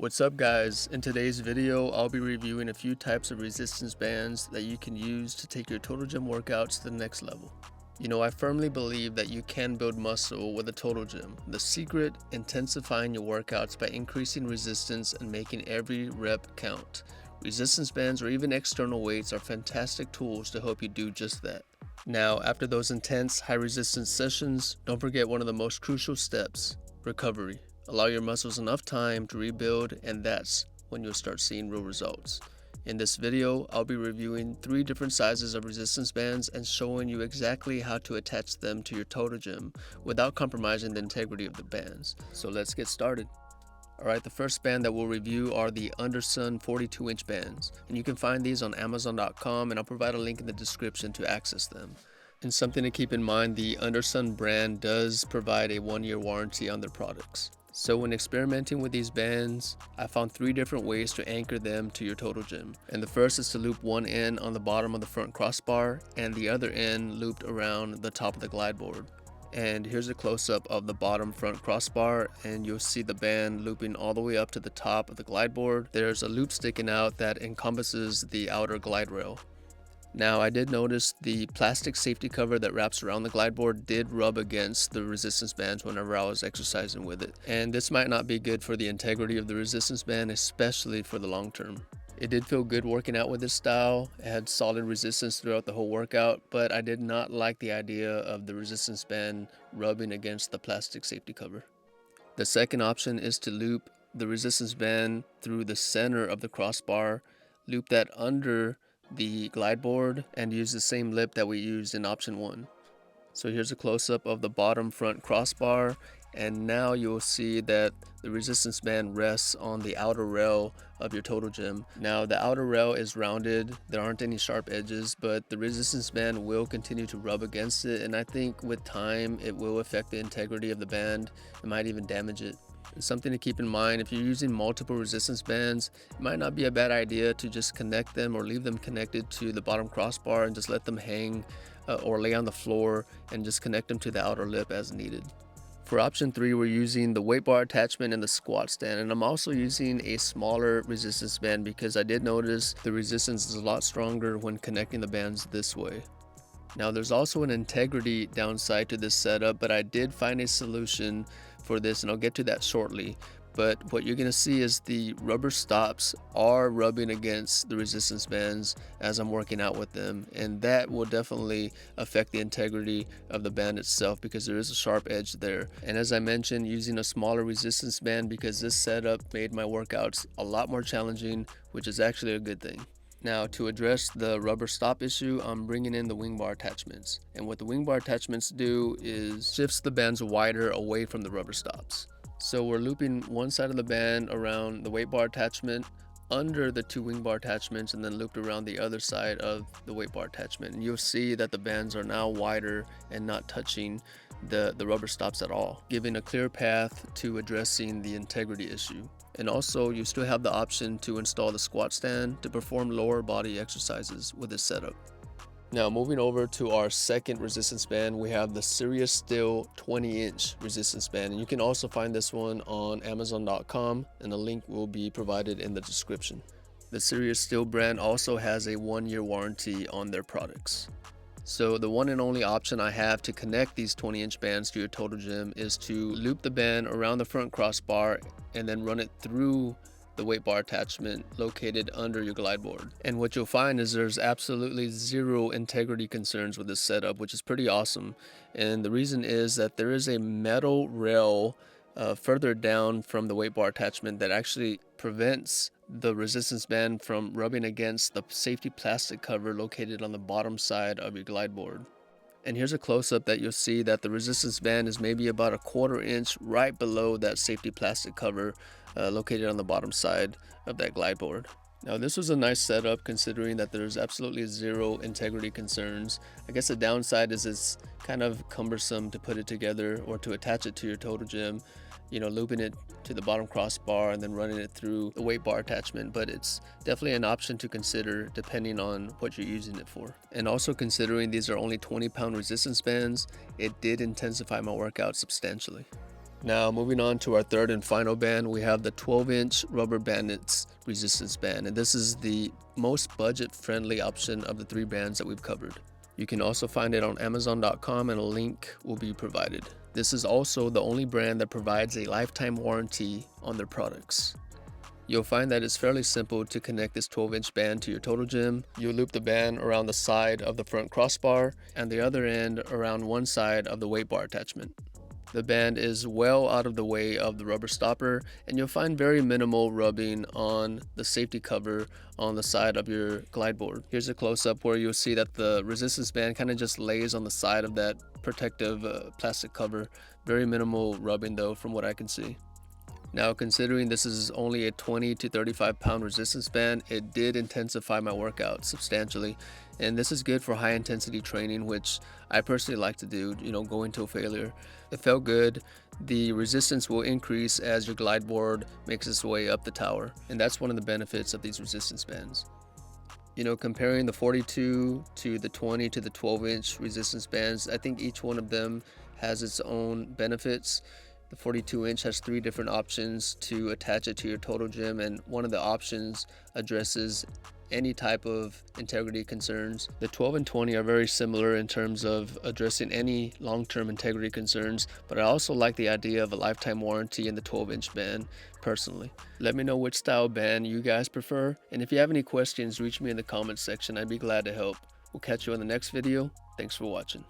What's up guys? In today's video, I'll be reviewing a few types of resistance bands that you can use to take your total gym workouts to the next level. I firmly believe that you can build muscle with a total gym. The secret, intensifying your workouts by increasing resistance and making every rep count. Resistance bands or even external weights are fantastic tools to help you do just that. Now, after those intense, high resistance sessions, don't forget one of the most crucial steps, recovery. Allow your muscles enough time to rebuild, and that's when you'll start seeing real results. In this video, I'll be reviewing 3 different sizes of resistance bands and showing you exactly how to attach them to your total gym without compromising the integrity of the bands. So let's get started. Alright, the first band that we'll review are the Undersun 42-inch bands, and you can find these on Amazon.com, and I'll provide a link in the description to access them. And something to keep in mind, the Undersun brand does provide a 1-year warranty on their products. So when experimenting with these bands, I found 3 different ways to anchor them to your total gym. And the first is to loop one end on the bottom of the front crossbar and the other end looped around the top of the glide board. And here's a close-up of the bottom front crossbar, and you'll see the band looping all the way up to the top of the glide board. There's a loop sticking out that encompasses the outer glide rail. Now, I did notice the plastic safety cover that wraps around the glide board did rub against the resistance bands whenever I was exercising with it. And this might not be good for the integrity of the resistance band, especially for the long term. It did feel good working out with this style. It had solid resistance throughout the whole workout, but I did not like the idea of the resistance band rubbing against the plastic safety cover. The second option is to loop the resistance band through the center of the crossbar, loop that under the glide board, and use the same lip that we used in option 1. So here's a close-up of the bottom front crossbar, and now you'll see that the resistance band rests on the outer rail of your total gym. Now the outer rail is rounded, there aren't any sharp edges, but the resistance band will continue to rub against it, and I think with time it will affect the integrity of the band. It might even damage it. And something to keep in mind, if you're using multiple resistance bands, it might not be a bad idea to just connect them or leave them connected to the bottom crossbar and just let them hang or lay on the floor and just connect them to the outer lip as needed. For option 3, we're using the weight bar attachment and the squat stand, and I'm also using a smaller resistance band because I did notice the resistance is a lot stronger when connecting the bands this way. Now there's also an integrity downside to this setup, but I did find a solution for this, and I'll get to that shortly. But what you're going to see is the rubber stops are rubbing against the resistance bands as I'm working out with them, and that will definitely affect the integrity of the band itself because there is a sharp edge there. And as I mentioned, using a smaller resistance band because this setup made my workouts a lot more challenging, which is actually a good thing. Now, to address the rubber stop issue, I'm bringing in the wing bar attachments. And what the wing bar attachments do is shifts the bands wider away from the rubber stops. So we're looping one side of the band around the weight bar attachment under the 2 wing bar attachments and then looped around the other side of the weight bar attachment. And you'll see that the bands are now wider and not touching the rubber stops at all, giving a clear path to addressing the integrity issue. And also, you still have the option to install the squat stand to perform lower body exercises with this setup. Now, moving over to our second resistance band, we have the Serious Steel 20-inch resistance band, and you can also find this one on Amazon.com, and the link will be provided in the description. The Serious Steel brand also has a 1-year warranty on their products. So the one and only option I have to connect these 20-inch bands to your total gym is to loop the band around the front crossbar and then run it through the weight bar attachment located under your glide board. And what you'll find is there's absolutely 0 integrity concerns with this setup, which is pretty awesome. And the reason is that there is a metal rail further down from the weight bar attachment that actually prevents the resistance band from rubbing against the safety plastic cover located on the bottom side of your glide board. And here's a close-up that you'll see that the resistance band is maybe about a 1/4 inch right below that safety plastic cover located on the bottom side of that glide board. Now this was a nice setup considering that there's absolutely 0 integrity concerns. I guess the downside is it's kind of cumbersome to put it together or to attach it to your total gym, looping it to the bottom crossbar and then running it through the weight bar attachment, but it's definitely an option to consider depending on what you're using it for. And also considering these are only 20-pound resistance bands, it did intensify my workout substantially. Now moving on to our third and final band, we have the 12-inch Rubberbanditz resistance band, and this is the most budget-friendly option of the 3 bands that we've covered. You can also find it on Amazon.com and a link will be provided. This is also the only brand that provides a lifetime warranty on their products. You'll find that it's fairly simple to connect this 12-inch band to your Total Gym. You'll loop the band around the side of the front crossbar and the other end around one side of the weight bar attachment. The band is well out of the way of the rubber stopper, and you'll find very minimal rubbing on the safety cover on the side of your glide board. Here's a close-up where you'll see that the resistance band kind of just lays on the side of that protective plastic cover. Very minimal rubbing though, from what I can see. Now, considering this is only a 20 to 35 pound resistance band, it did intensify my workout substantially. And this is good for high intensity training, which I personally like to do, going to failure. It felt good. The resistance will increase as your glide board makes its way up the tower. And that's one of the benefits of these resistance bands. Comparing the 42 to the 20 to the 12-inch resistance bands, I think each one of them has its own benefits. The 42-inch has 3 different options to attach it to your Total Gym, and one of the options addresses any type of integrity concerns. The 12 and 20 are very similar in terms of addressing any long-term integrity concerns, but I also like the idea of a lifetime warranty in the 12-inch band personally. Let me know which style band you guys prefer, and if you have any questions, reach me in the comments section. I'd be glad to help. We'll catch you in the next video. Thanks for watching.